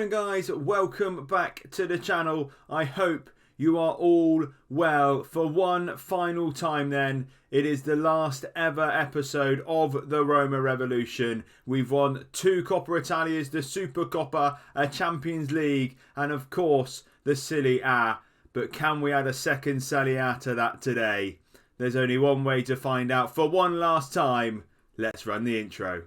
morning guys, welcome back to the channel. I hope you are all well. For one final time then, it is the last ever episode of the Roma Revolution. We've won 2 Coppa Italias, the Super Coppa, a Champions League, and of course the Serie A. But can we add a second Serie A to that today? There's only one way to find out. For one last time, let's run the intro.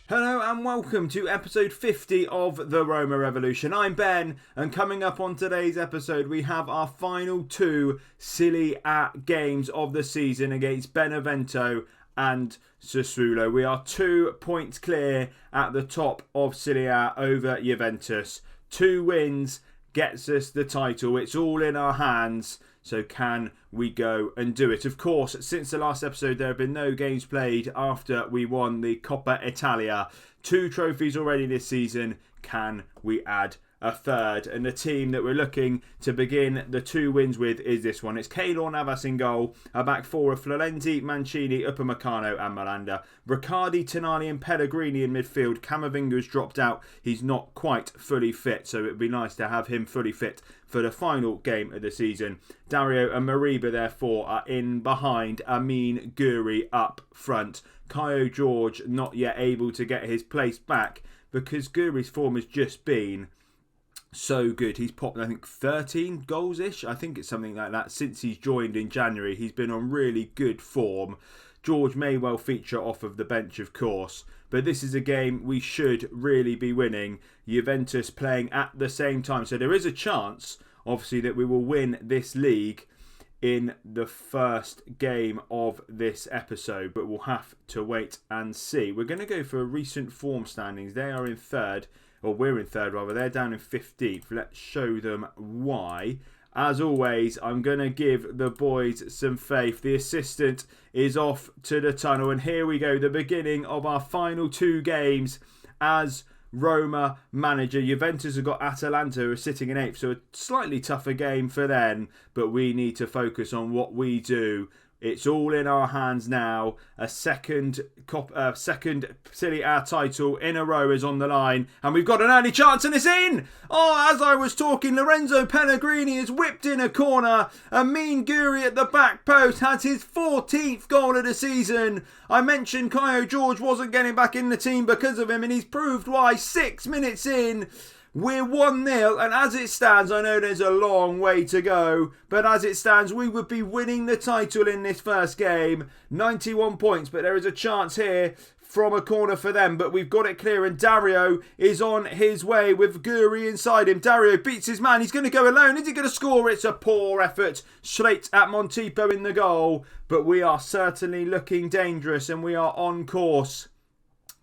Hello and welcome to episode 50 of the Roma Revolution. I'm Ben, and coming up on today's episode we have our final 2 Serie A games of the season against Benevento and Sassuolo. We are 2 points clear at the top of Serie A over Juventus. 2 wins gets us the title. It's all in our hands. So can we go and do it? Of course, since the last episode, there have been no games played after we won the Coppa Italia. 2 trophies already this season. Can we add a third? And the team that we're looking to begin the 2 wins with is this one. It's Keylor Navas in goal. A back 4 of Florenzi, Mancini, Upamecano and Miranda. Riccardi, Tonali and Pellegrini in midfield. Camavinga's dropped out. He's not quite fully fit, so it would be nice to have him fully fit for the final game of the season. Dario and Mariba, therefore, are in behind. Amin Guri up front. Kaio George not yet able to get his place back because Guri's form has just been so good. He's popped, I think, 13 goals-ish. I think it's something like that since he's joined in January. He's been on really good form. George may well feature off of the bench, of course. But this is a game we should really be winning. Juventus playing at the same time. So there is a chance, obviously, that we will win this league in the first game of this episode. But we'll have to wait and see. We're going to go for recent form standings. They are in third. Or we're in third, rather. They're down in 15th. Let's show them why. As always, I'm going to give the boys some faith. The assistant is off to the tunnel. And here we go. The beginning of our final 2 games as Roma manager. Juventus have got Atalanta who are sitting in 8th. So a slightly tougher game for them. But we need to focus on what we do. It's all in our hands now. A second Serie A title in a row is on the line. And we've got an early chance and it's in! Oh, as I was talking, Lorenzo Pellegrini has whipped in a corner. Amin Guri at the back post has his 14th goal of the season. I mentioned Kaio George wasn't getting back in the team because of him, and he's proved why. 6 minutes in. We're 1-0, and as it stands, I know there's a long way to go, but as it stands, we would be winning the title in this first game. 91 points, but there is a chance here from a corner for them, but we've got it clear, and Dario is on his way with Guri inside him. Dario beats his man. He's going to go alone. Is he going to score? It's a poor effort straight at Montipo in the goal, but we are certainly looking dangerous, and we are on course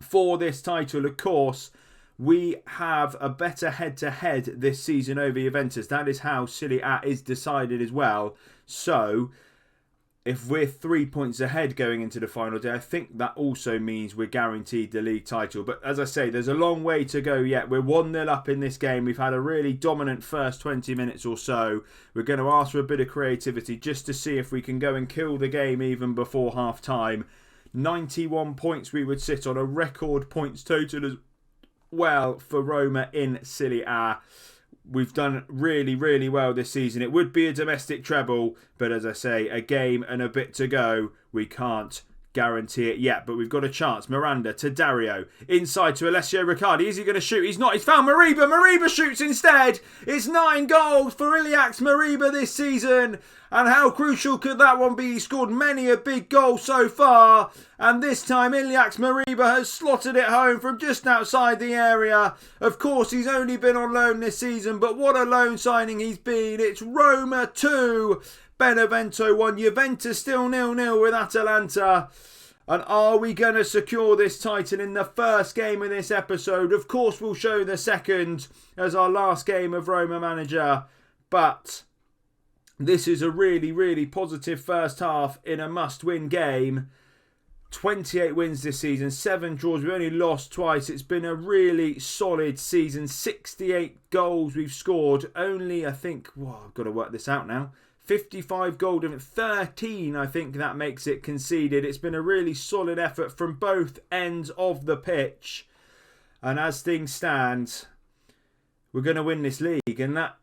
for this title, of course. We have a better head-to-head this season over Juventus. That is how Serie A is decided as well. So, if we're 3 points ahead going into the final day, I think that also means we're guaranteed the league title. But as I say, there's a long way to go yet. We're 1-0 up in this game. We've had a really dominant first 20 minutes or so. We're going to ask for a bit of creativity just to see if we can go and kill the game even before half-time. 91 points we would sit on, a record points total as well for Roma in Serie A. We've done really, really well this season. It would be a domestic treble, but as I say, a game and a bit to go. We can't guarantee it yet, but we've got a chance. Miranda to Dario. Inside to Alessio Riccardi. Is he going to shoot? He's not. He's found Mariba. Mariba shoots instead. It's 9 goals for Iliax Mariba this season. And how crucial could that one be? He scored many a big goal so far. And this time Iliax Mariba has slotted it home from just outside the area. Of course, he's only been on loan this season, but what a loan signing he's been. It's Roma 2, Benevento 1. Juventus still 0-0 with Atalanta. And are we going to secure this title in the first game of this episode? Of course, we'll show the second as our last game of Roma manager. But this is a really, really positive first half in a must-win game. 28 wins this season, 7 draws. We've only lost twice. It's been a really solid season. 68 goals we've scored. Only, I think, I've got to work this out now. 55 goal difference, 13 I think that makes it conceded. It's been a really solid effort from both ends of the pitch. And as things stand, we're going to win this league. And that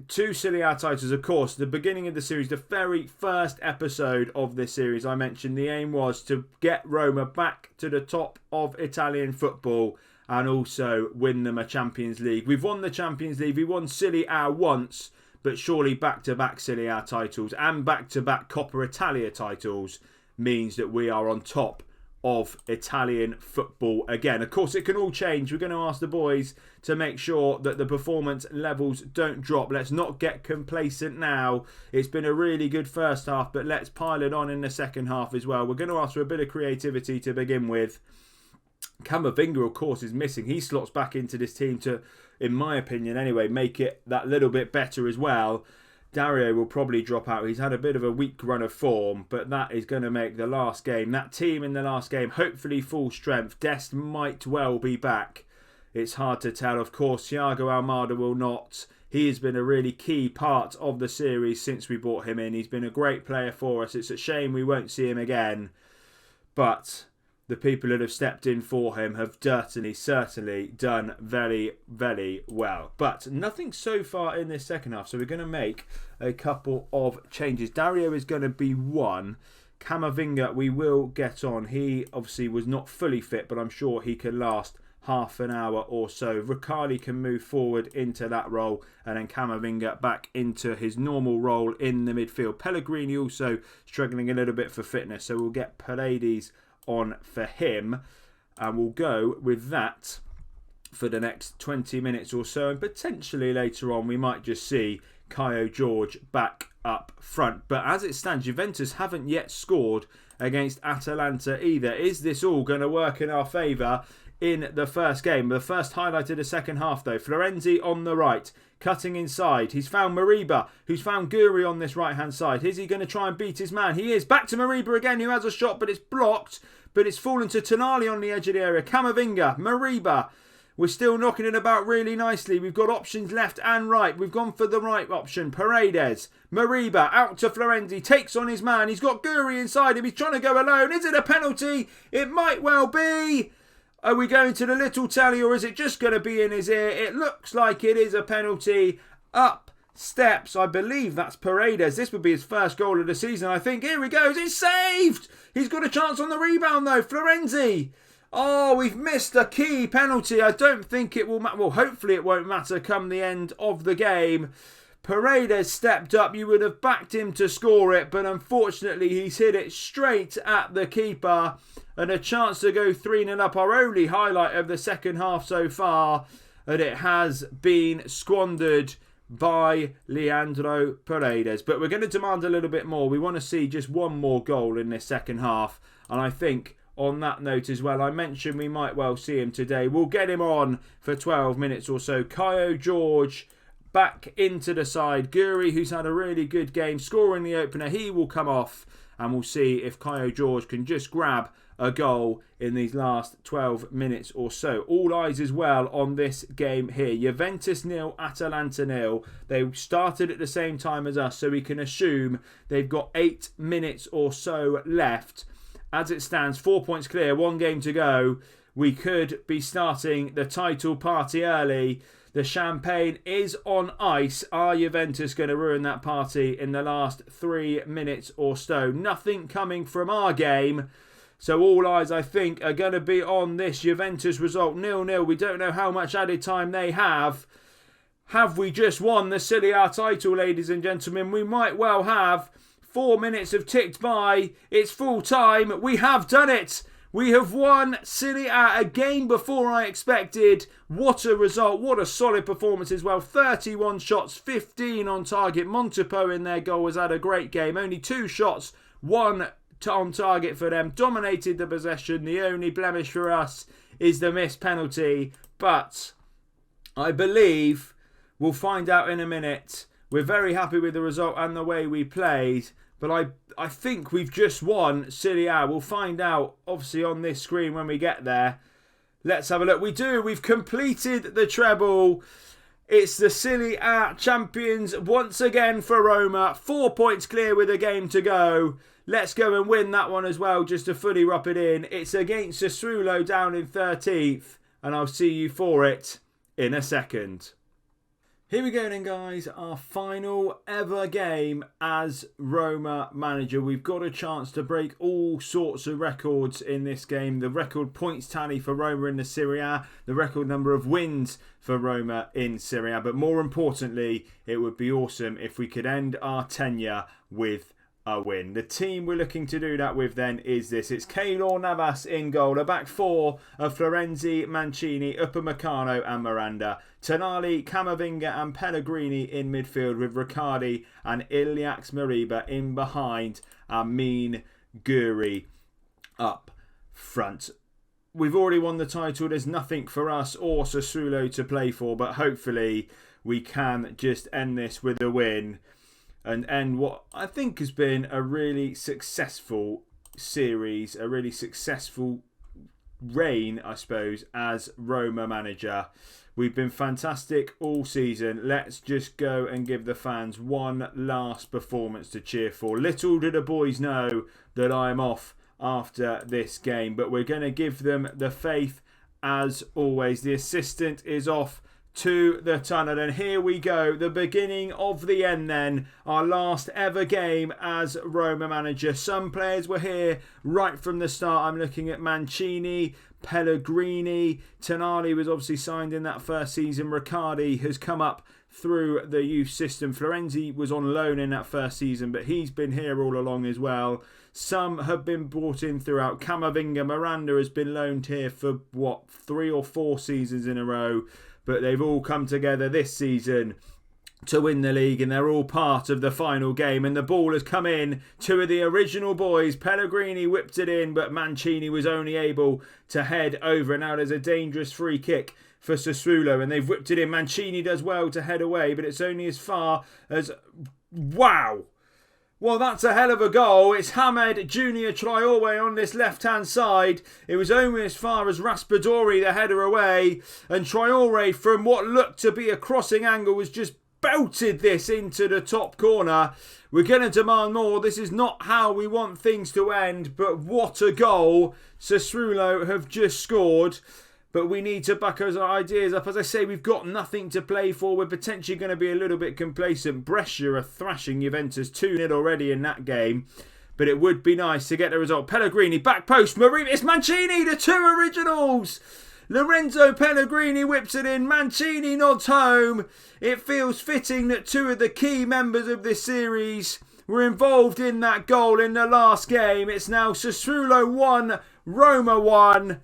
2 Serie A titles, of course, the beginning of the series, the very first episode of this series, I mentioned the aim was to get Roma back to the top of Italian football and also win them a Champions League. We've won the Champions League. We won Serie A once, but surely back-to-back Serie A titles and back-to-back Coppa Italia titles means that we are on top of Italian football again. Of course, it can all change. We're going to ask the boys to make sure that the performance levels don't drop. Let's not get complacent now. It's been a really good first half, but let's pile it on in the second half as well. We're going to ask for a bit of creativity to begin with. Camavinga, of course, is missing. He slots back into this team to, in my opinion anyway, make it that little bit better as well. Dario will probably drop out. He's had a bit of a weak run of form, but that is going to make the last game, that team in the last game, hopefully full strength. Dest might well be back. It's hard to tell. Of course, Thiago Almada will not. He has been a really key part of the series since we brought him in. He's been a great player for us. It's a shame we won't see him again. But the people that have stepped in for him have certainly done very, very well. But nothing so far in this second half. So we're going to make a couple of changes. Dario is going to be one. Camavinga, we will get on. He obviously was not fully fit, but I'm sure he can last half an hour or so. Riccardi can move forward into that role, and then Camavinga back into his normal role in the midfield. Pellegrini also struggling a little bit for fitness, so we'll get Paredes on for him, and we'll go with that for the next 20 minutes or so, and potentially later on we might just see Caio Jorge back up front. But as it stands, Juventus haven't yet scored against Atalanta either. Is this all going to work in our favour in the first game? The first highlight of the second half though, Florenzi on the right, cutting inside. He's found Mariba, who's found Guri on this right hand side. Is he going to try and beat his man? He is. Back to Mariba again, who has a shot, but it's blocked. But it's fallen to Tonali on the edge of the area. Camavinga, Mariba. We're still knocking it about really nicely. We've got options left and right. We've gone for the right option. Paredes, Mariba, out to Florenzi. Takes on his man. He's got Guri inside him. He's trying to go alone. Is it a penalty? It might well be. Are we going to the little telly, or is it just going to be in his ear? It looks like it is a penalty. Up steps, I believe that's Paredes. This would be his first goal of the season, I think. Here he goes. It's saved. He's got a chance on the rebound, though. Florenzi. Oh, we've missed a key penalty. I don't think it will matter. Well, hopefully it won't matter come the end of the game. Paredes stepped up. You would have backed him to score it, but unfortunately he's hit it straight at the keeper. And a chance to go 3-0 up. Our only highlight of the second half so far. And it has been squandered by Leandro Paredes. But we're going to demand a little bit more. We want to see just one more goal in this second half. And I think on that note as well, I mentioned we might well see him today. We'll get him on for 12 minutes or so. Caio Jorge back into the side. Guri, who's had a really good game, scoring the opener. He will come off, and we'll see if Caio Jorge can just grab a goal in these last 12 minutes or so. All eyes as well on this game here. Juventus 0, Atalanta 0. They started at the same time as us, so we can assume they've got 8 minutes or so left. As it stands, 4 points clear, 1 game to go. We could be starting the title party early. The champagne is on ice. Are Juventus going to ruin that party in the last 3 minutes or so? Nothing coming from our game. So all eyes, I think, are going to be on this Juventus result. 0-0. We don't know how much added time they have. Have we just won the Serie A title, ladies and gentlemen? We might well have. 4 minutes have ticked by. It's full time. We have done it. We have won Serie A, a game before I expected. What a result. What a solid performance as well. 31 shots, 15 on target. Montepo in their goal has had a great game. Only 2 shots, 1 on target for them. Dominated the possession. The only blemish for us is the missed penalty. But I believe we'll find out in a minute. We're very happy with the result and the way we played. But I think we've just won Serie A. We'll find out, obviously, on this screen when we get there. Let's have a look. We do. We've completed the treble. It's the Serie A champions once again for Roma. 4 points clear with a game to go. Let's go and win that one as well, just to fully rub it in. It's against Sassuolo down in 13th, and I'll see you for it in a second. Here we go then, guys. Our final ever game as Roma manager. We've got a chance to break all sorts of records in this game. The record points tally for Roma in the Serie A, the record number of wins for Roma in Serie A. But more importantly, it would be awesome if we could end our tenure with a win. The team we're looking to do that with then is this. It's Keylor Navas in goal. A back four of Florenzi, Mancini, Upamecano and Miranda. Tonali, Camavinga and Pellegrini in midfield with Riccardi and Ilyas Mariba in behind. Amin Guri up front. We've already won the title. There's nothing for us or Sassuolo to play for, but hopefully we can just end this with a win and end what I think has been a really successful series, a really successful reign, I suppose, as Roma manager. We've been fantastic all season. Let's just go and give the fans one last performance to cheer for. Little do the boys know that I am off after this game, but we're going to give them the faith as always. The assistant is off to the tunnel, and here we go, the beginning of the end then, our last ever game as Roma manager. Some players were here right from the start. I'm looking at Mancini, Pellegrini, Tonali was obviously signed in that first season, Riccardi has come up through the youth system, Florenzi was on loan in that first season, but he's been here all along as well. Some have been brought in throughout. Camavinga, Miranda has been loaned here for 3 or 4 seasons in a row, but they've all come together this season to win the league, and they're all part of the final game. And the ball has come in. 2 of the original boys. Pellegrini whipped it in, but Mancini was only able to head over. And now there's a dangerous free kick for Sassuolo, and they've whipped it in. Mancini does well to head away, but it's only as far as... Wow! Well, that's a hell of a goal. It's Hamed Junior Traore on this left-hand side. It was only as far as Raspadori, the header away. And Traore, from what looked to be a crossing angle, was just belted this into the top corner. We're going to demand more. This is not how we want things to end. But what a goal. Sassuolo have just scored. But we need to back our ideas up. As I say, we've got nothing to play for. We're potentially going to be a little bit complacent. Brescia are thrashing Juventus 2-0 already in that game. But it would be nice to get the result. Pellegrini, back post. Mariba, it's Mancini, the 2 originals. Lorenzo Pellegrini whips it in. Mancini nods home. It feels fitting that 2 of the key members of this series were involved in that goal in the last game. It's now Sassuolo 1, Roma 1.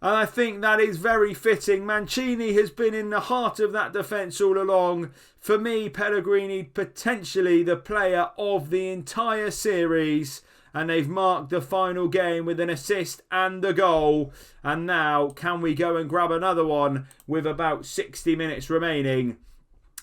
And I think that is very fitting. Mancini has been in the heart of that defence all along. For me, Pellegrini potentially the player of the entire series. And they've marked the final game with an assist and a goal. And now, can we go and grab another one with about 60 minutes remaining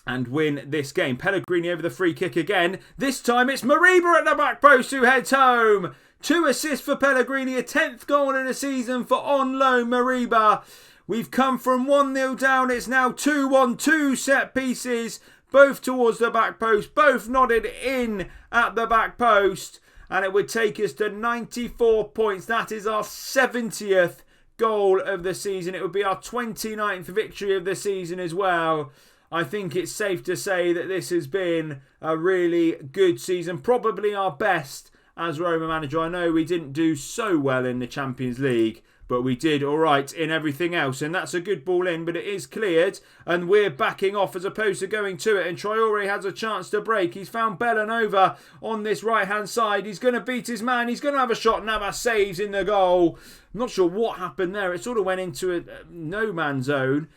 and win this game? Pellegrini over the free kick again. This time it's Mariba at the back post who heads home. 2 assists for Pellegrini, a 10th goal in the season for on loan Mariba. We've come from 1-0 down, it's now 2-1, 2 set pieces, both towards the back post, both nodded in at the back post, and it would take us to 94 points. That is our 70th goal of the season. It would be our 29th victory of the season as well. I think it's safe to say that this has been a really good season, probably our best as Roma manager. I know we didn't do so well in the Champions League, but we did all right in everything else. And that's a good ball in, but it is cleared. And we're backing off as opposed to going to it. And Traore has a chance to break. He's found Bellanova on this right-hand side. He's going to beat his man. He's going to have a shot. Navas saves in the goal. I'm not sure what happened there. It sort of went into a no-man zone.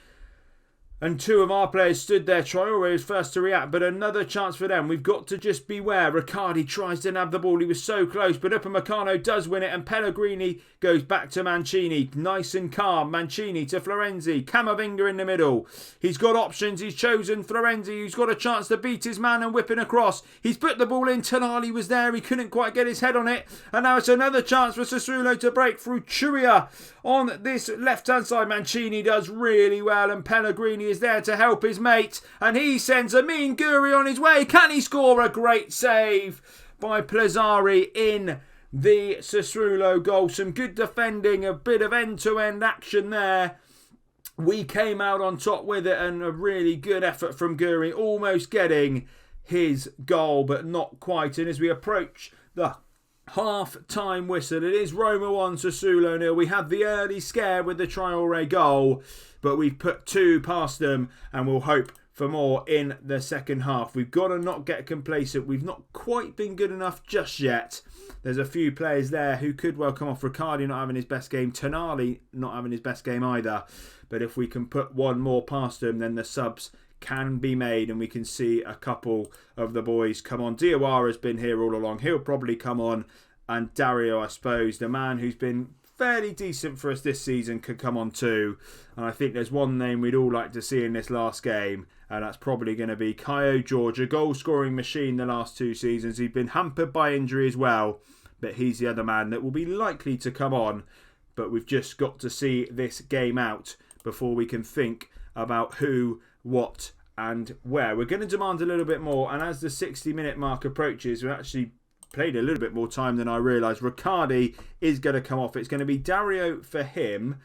And 2 of our players stood there. Traore was first to react, but another chance for them. We've got to just beware. Riccardi tries to nab the ball. He was so close, but Upamecano does win it, and Pellegrini goes back to Mancini. Nice and calm. Mancini to Florenzi. Camavinga in the middle. He's got options. He's chosen Florenzi, who's got a chance to beat his man and whip it across. He's put the ball in. Tonali was there. He couldn't quite get his head on it. And now it's another chance for Sassuolo to break through Churia on this left-hand side. Mancini does really well, and Pellegrini is there to help his mate, and he sends Amin Guri on his way. Can he score? A great save by Plazzari in the Sassuolo goal. Some good defending, a bit of end-to-end action there. We came out on top with it, and a really good effort from Guri, almost getting his goal, but not quite. And as we approach the half-time whistle, it is Roma 1, Sassuolo 0. We had the early scare with the Traoré goal, but we've put 2 past them, and we'll hope for more in the second half. We've got to not get complacent. We've not quite been good enough just yet. There's a few players there who could well come off. Riccardi not having his best game. Tonali not having his best game either. But if we can put one more past them, then the subs can be made and we can see a couple of the boys come on. Diawara's been here all along. He'll probably come on. And Dario, I suppose, the man who's been fairly decent for us this season, could come on too. And I think there's one name we'd all like to see in this last game, and that's probably going to be Kaio George, a goal-scoring machine the last 2 seasons. He's been hampered by injury as well, but he's the other man that will be likely to come on. But we've just got to see this game out before we can think about who, what and where. We're going to demand a little bit more, and as the 60-minute mark approaches, we're actually played a little bit more time than I realised. Riccardi is going to come off. It's going to be Dario for him.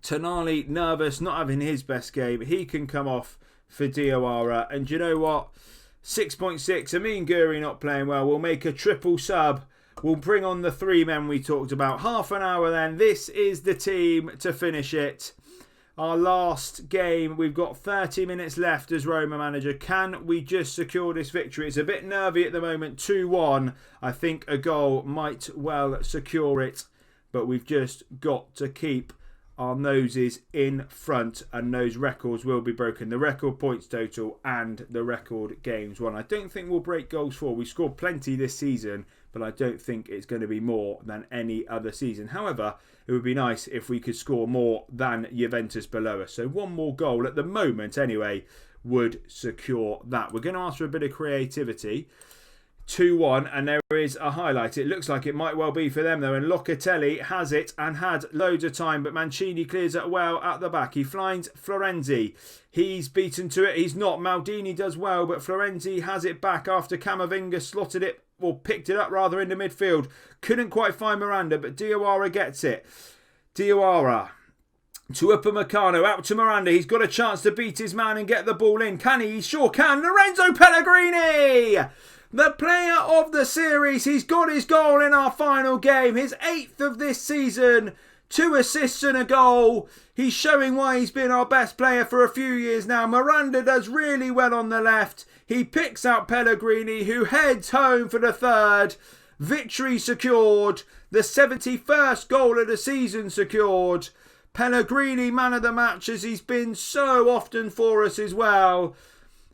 Tonali nervous, not having his best game. He can come off for Diawara. And you know what? 6.6. Amin Guri not playing well. We'll make a triple sub. We'll bring on the 3 men we talked about. Half an hour then. This is the team to finish it. Our last game, we've got 30 minutes left as Roma manager. Can we just secure this victory? It's a bit nervy at the moment, 2-1. I think a goal might well secure it, but we've just got to keep our noses in front, and those records will be broken. The record points total and the record games won. I don't think we'll break goals for. We scored plenty this season, but I don't think it's going to be more than any other season. However, it would be nice if we could score more than Juventus below us. So one more goal at the moment anyway would secure that. We're going to ask for a bit of creativity. 2-1, and there is a highlight. It looks like it might well be for them though, and Locatelli has it and had loads of time, but Mancini clears it well at the back. He finds Florenzi. He's beaten to it. He's not. Maldini does well, but Florenzi has it back after Camavinga slotted it, or picked it up rather, in the midfield. Couldn't quite find Miranda, but Diawara gets it. Diawara to Upamecano, out to Miranda. He's got a chance to beat his man and get the ball in. Can he? He sure can. Lorenzo Pellegrini! The player of the series. He's got his goal in our final game. His 8th of this season. 2 assists and a goal. He's showing why he's been our best player for a few years now. Miranda does really well on the left. He picks out Pellegrini, who heads home for the 3rd. Victory secured. The 71st goal of the season secured. Pellegrini, man of the match, as he's been so often for us as well.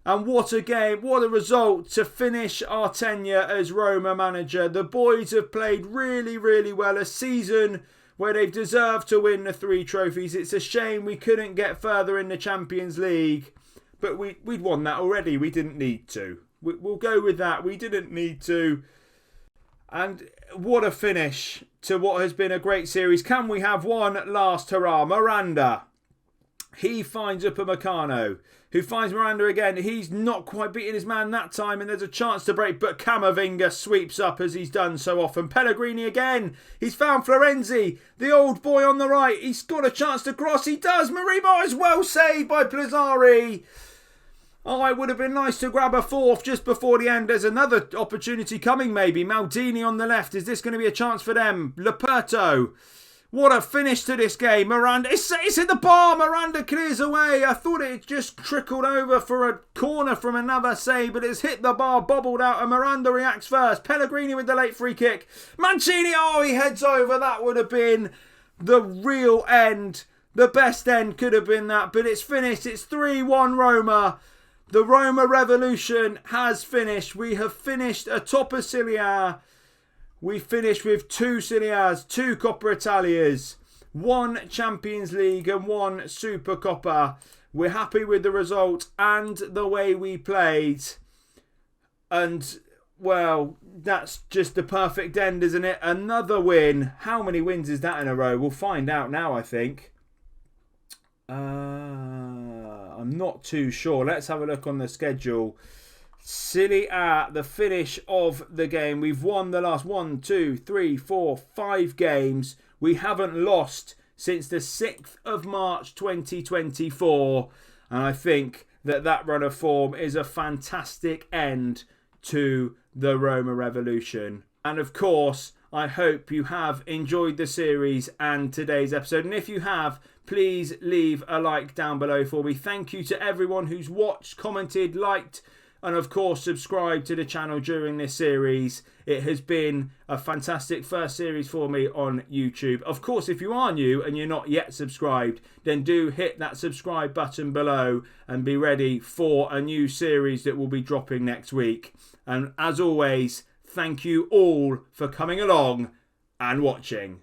And what a game, what a result to finish our tenure as Roma manager. The boys have played really, really well. A season where they've deserved to win the 3 trophies. It's a shame we couldn't get further in the Champions League. But we'd won that already. We didn't need to. We'll go with that. We didn't need to. And what a finish to what has been a great series. Can we have one last hurrah? Miranda. He finds Upamecano, who finds Miranda again. He's not quite beaten his man that time, and there's a chance to break, but Camavinga sweeps up as he's done so often. Pellegrini again. He's found Florenzi, the old boy on the right. He's got a chance to cross. He does. Maribo is well saved by Plazzari. Oh, it would have been nice to grab a 4th just before the end. There's another opportunity coming maybe. Maldini on the left. Is this going to be a chance for them? Leperto. What a finish to this game. Miranda, it's hit the bar. Miranda clears away. I thought it just trickled over for a corner from another save, but it's hit the bar, bobbled out, and Miranda reacts first. Pellegrini with the late free kick. Mancini, oh, he heads over. That would have been the real end. The best end could have been that, but it's finished. It's 3-1 Roma. The Roma revolution has finished. We have finished atop of Serie A. We finished with 2 Serie A's, 2 Coppa Italias, 1 Champions League and 1 Supercoppa. We're happy with the result and the way we played. And, well, that's just the perfect end, isn't it? Another win. How many wins is that in a row? We'll find out now, I think. I'm not too sure. Let's have a look on the schedule. Serie A, the finish of the game. We've won the last 5 games. We haven't lost since the 6th of March 2024. And I think that run of form is a fantastic end to the Roma Revolution. And of course, I hope you have enjoyed the series and today's episode. And if you have, please leave a like down below for me. Thank you to everyone who's watched, commented, liked, and of course subscribed to the channel during this series. It has been a fantastic first series for me on YouTube. Of course, if you are new and you're not yet subscribed, then do hit that subscribe button below and be ready for a new series that will be dropping next week. And as always, thank you all for coming along and watching.